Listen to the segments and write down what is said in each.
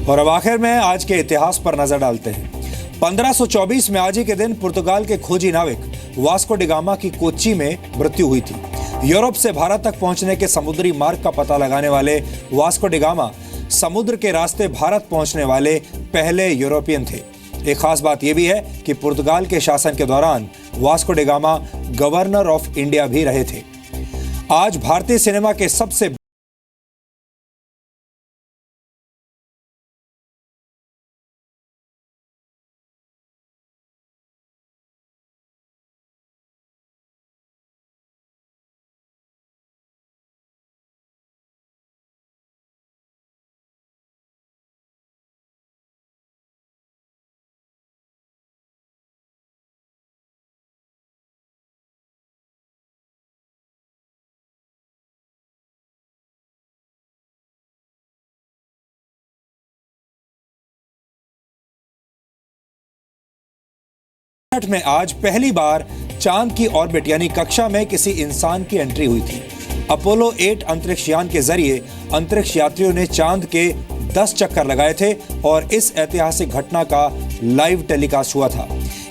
और अब आखिर में आज के इतिहास पर नजर डालते हैं। 1524 में आज ही के दिन पुर्तगाल के खोजी नाविक वास्को डी गामा की कोच्चि में मृत्यु हुई थी। यूरोप से भारत तक पहुंचने के समुद्री मार्ग का पता लगाने वाले वास्को डी गामा समुद्र के रास्ते भारत पहुंचने वाले पहले यूरोपियन थे। एक खास बात यह भी है कि पुर्तगाल के शासन के दौरान Vasco D gamma governor of India भी रहे थे। आज भारतीय सिनेमा के सबसे में आज पहली बार चांद की ऑर्बिट यानी कक्षा में किसी इंसान की एंट्री हुई थी। अपोलो 8 अंतरिक्ष यान के जरिए अंतरिक्ष यात्रियों ने चांद के 10 चक्कर लगाए थे और इस ऐतिहासिक घटना का लाइव टेलीकास्ट हुआ था।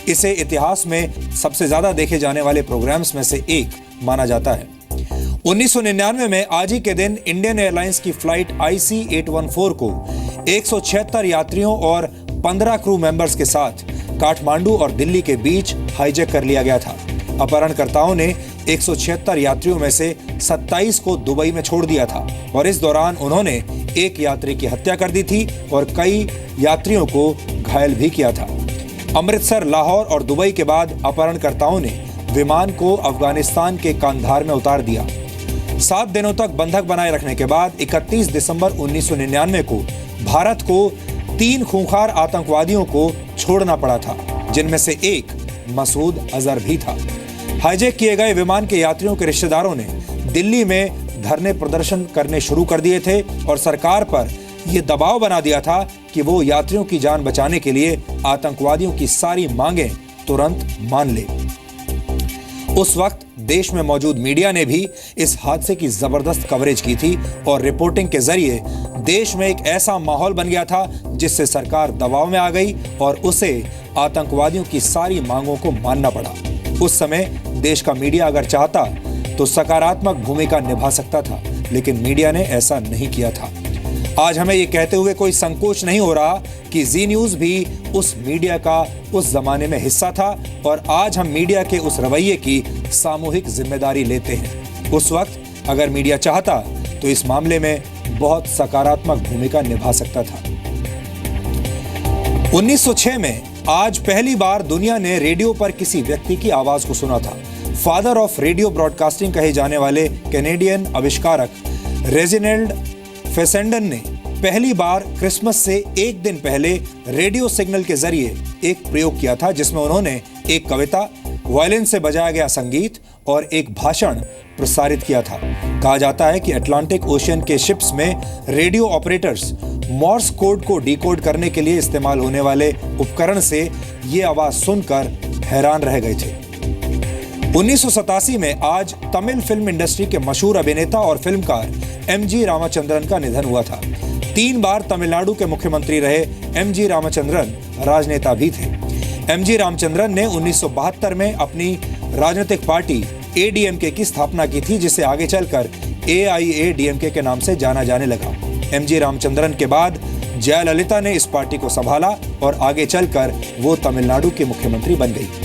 इसे इतिहास में सबसे ज्यादा देखे जाने वाले प्रोग्राम्स में से एक माना जाता है। 1999 में आज ही के दिन इंडियन एयरलाइंस की फ्लाइट IC-814 को 176 यात्रियों और 15 क्रू मेंबर्स के साथ काठमांडू और दिल्ली के बीच हाईजैक कर लिया गया था। अपहरणकर्ताओं ने 176 यात्रियों में से 27 को दुबई में छोड़ दिया था और इस दौरान उन्होंने एक यात्री की हत्या कर दी थी और कई यात्रियों को घायल भी किया था। अमृतसर, लाहौर और दुबई के बाद अपहरणकर्ताओं ने विमान को अफगानिस्तान के कांधार में उतार दिया। 7 दिनों तक बंधक बनाए रखने के बाद 31 दिसंबर 1999 को भारत को 3 खूंखार आतंकवादियों को छोड़ना पड़ा था, जिनमें से एक मसूद अजहर भी था। हाईजैक किए गए विमान के यात्रियों के रिश्तेदारों ने दिल्ली में धरने प्रदर्शन करने शुरू कर दिए थे और सरकार पर यह दबाव बना दिया था कि वो यात्रियों की जान बचाने के लिए आतंकवादियों की सारी मांगें तुरंत मान ले। उस वक्त देश में मौजूद मीडिया ने भी इस हादसे की जबरदस्त कवरेज की थी और रिपोर्टिंग के जरिए देश में एक ऐसा माहौल बन गया था जिससे सरकार दबाव में आ गई और उसे आतंकवादियों की सारी मांगों को मानना पड़ा। उस समय देश का मीडिया अगर चाहता तो सकारात्मक भूमिका निभा सकता था, लेकिन मीडिया ने ऐसा नहीं किया था। आज हमें ये कहते हुए कोई संकोच नहीं हो रहा कि जी न्यूज भी उस मीडिया का उस जमाने में हिस्सा था और आज हम मीडिया के उस रवैये की सामूहिक जिम्मेदारी लेते हैं। उस वक्त अगर मीडिया चाहता तो इस मामले में बहुत सकारात्मक भूमिका निभा सकता था। 1906 में आज पहली बार दुनिया ने रेडियो पर किसी व्यक्ति की आवाज को सुना था। फादर ऑफ रेडियो ब्रॉडकास्टिंग कहे जाने वाले कैनेडियन आविष्कारक रेजिनाल्ड फेसेंडन ने पहली बार क्रिसमस से एक दिन पहले रेडियो सिग्नल के जरिए एक प्रयोग किया था, जिसमें उन्होंने एक कविता, वायलिन से बजाया गया संगीत और एक भाषण प्रसारित किया था। कहा जाता है कि अटलांटिक ओशियन के शिप्स में रेडियो ऑपरेटर्स मॉर्स कोड को डिकोड करने के लिए इस्तेमाल होने वाले उपकरण से ये आवाज सुनकर हैरान रह गए थे। 1987 में आज तमिल फिल्म इंडस्ट्री के मशहूर अभिनेता और फिल्मकार MG रामाचंद्रन का निधन हुआ था। 3 बार तमिलनाडु के मुख्यमंत्री रहे MG रामाचंद्रन राजनेता भी थे। MG रामचंद्रन ने 1972 में अपनी राजनीतिक पार्टी ADMK की स्थापना की थी, जिसे आगे चलकर AIADMK के नाम से जाना जाने लगा। MG रामचंद्रन के बाद जयललिता ने इस पार्टी को संभाला और आगे चलकर वो तमिलनाडु की मुख्यमंत्री बन गई।